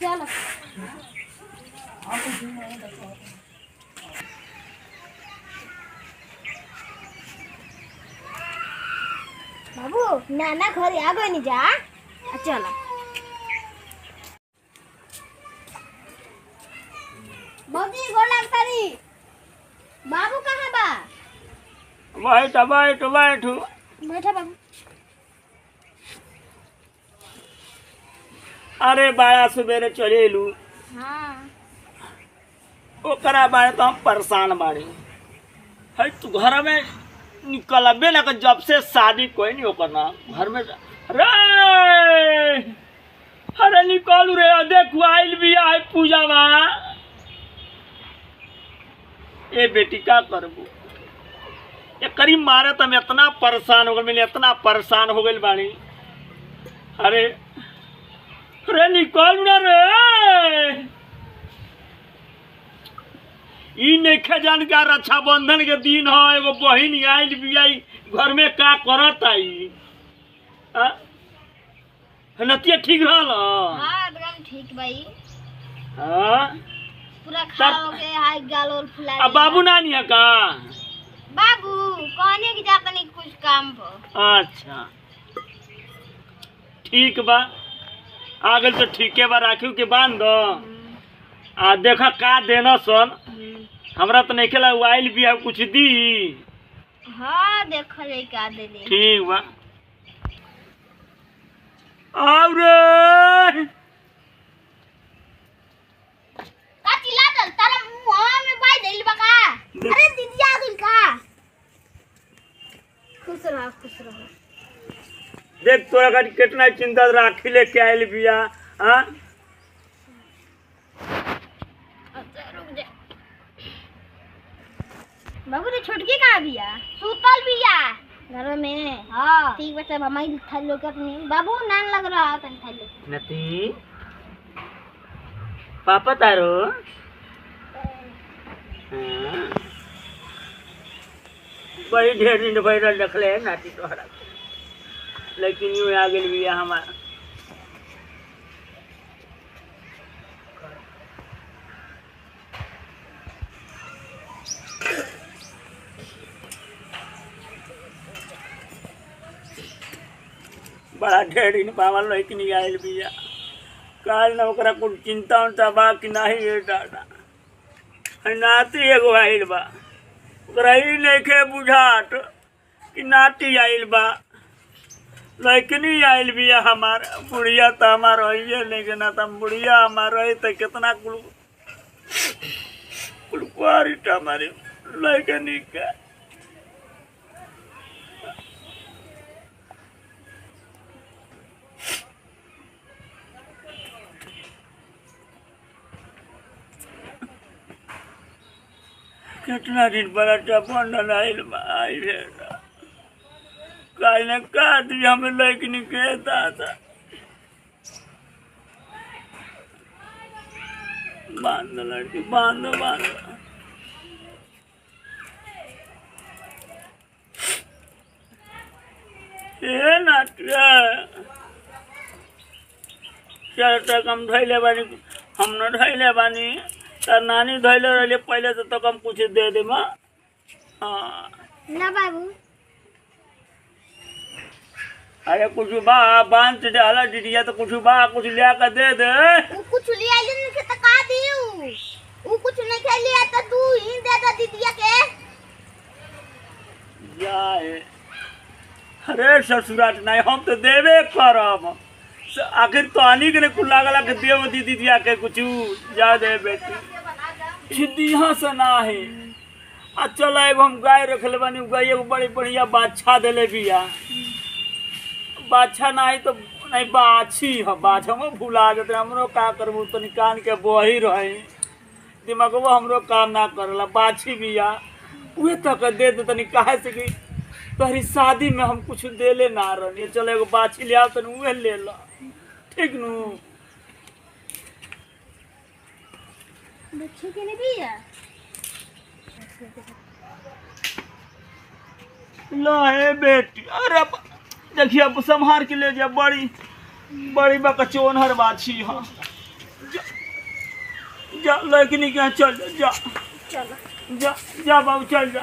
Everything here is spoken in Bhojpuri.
चलो बाबू नाना घर आ गए नहीं जा। चलो बाबूजी गोर लगता रही। बाबू कहाँ बा? बैठ बैठ बैठ बैठा बाबू। अरे बड़ा सवेरे चले लू हाँ ओकरा बारे तो हम परेशान बाड़ी है। तू घर में निकलबे ना कर, जब से शादी कोई नहीं होकर ना घर में अरे अरे निकलू रे देखू आइल भी आए पूजा बा। ए बेटी का करबू ये करीब मारे तो हम इतना परेशान हो गए, मैंने इतना परेशान हो गई बानी। अरे अरे निकल ना रे ई नहीं जान का रक्षाबंधन के दिन हो एगो बहिन आइल बिया घर में का करत आई नतिया ठीक रहल। हाँ एकदम ठीक भाई। हाँ पूरा खा हो गए हाथ गाल और फुला। अब बाबू नानी है का? बाबू कहने की जाता नहीं कुछ काम पर। अच्छा ठीक बा आगे तो ठीक है बा राखी के बांध दो। आ देखा का देना सन हमरा तो नहीं खेला आइल भी है कुछ दी। हाँ देखो ले का दे दे। ठीक बा आओ रे का चिल्ला चल तारा मुंह में बाई देली बका। अरे दीदी आ गई का। खुश रहो खुश रहो। देख तोरा का कितना चिंता राखी लेके आइल बिया। हाँ रुक जा बाबू ने छोटकी कहाँ बिया? सुतल बिया घर में। हाँ ठीक बच्चा हमारी थाली लोग अपनी बाबू नान लग रहा है थाली नती पापा तारो। हाँ बड़ी ढेर दिन भैर रखले नाती तोहरा लेकिन यूँ आ गई बिया हमारा। बड़ा ढेर दिन पावल लेकिन आयल बिया काल न ओकरा कुछ चिंता उनता बा कि नहीं ये दादा नाती एगो आइल बा ओकरा ई नइखे बुझात कि नाती आइल बा लेकिन आइल बिया हमार बुढ़िया तो हमार रही नहीं के ना तो बुढ़िया हमार रही तो कितना कुलकुआरी हमारी लेकिन के कितना दिन बड़ा बंधन आइल आइल काल ने का दी हमें लेकिन के दादा बांध लड़की बांध बांध ये नाटिया चल तक हम धैले बानी हम न धैले बानी तार नानी धैले रहे पहले से तक हम कुछ दे दे माँ। हाँ ना बाबू अरे कुछ बा बांध डाला दीदिया तो कुछ बा कुछ लिया कर दे दे। वो कुछ लिया लेने के तका दियो वो कुछ नहीं के लिया तो तू ही दे दे दीदिया के जाए। अरे ससुराट नहीं हम तो देवे करब आखिर तो आनी के कुल लागला के देव दीदी दिया के कुछ जा दे बेटी छिदिया से ना है। आ चल एगो हम गाय रखले बानी गाय एगो बड़ी बढ़िया बाछा देले बिया बाछा नहीं तो नहीं बाछी है बाछा में भुला जाते हमरो का करबू तो निकाल के बही रहे दिमागवा हमरो काम ना करला बाछी बिया उहे तक दे दे तनी काहे से कि तोहरी शादी में हम कुछ देले ना रहनी चलो एगो बाछी ले आओ तनी उहे ले ला ठीक नु। बच्चे के लिए भी है लो है बेटी। अरे देखिए अब संभार के ले जा बड़ी बड़ी बकचोन हर बाछी हाँ जा लेकिन क्या चल जा चलो जा जा बाबू चल जा।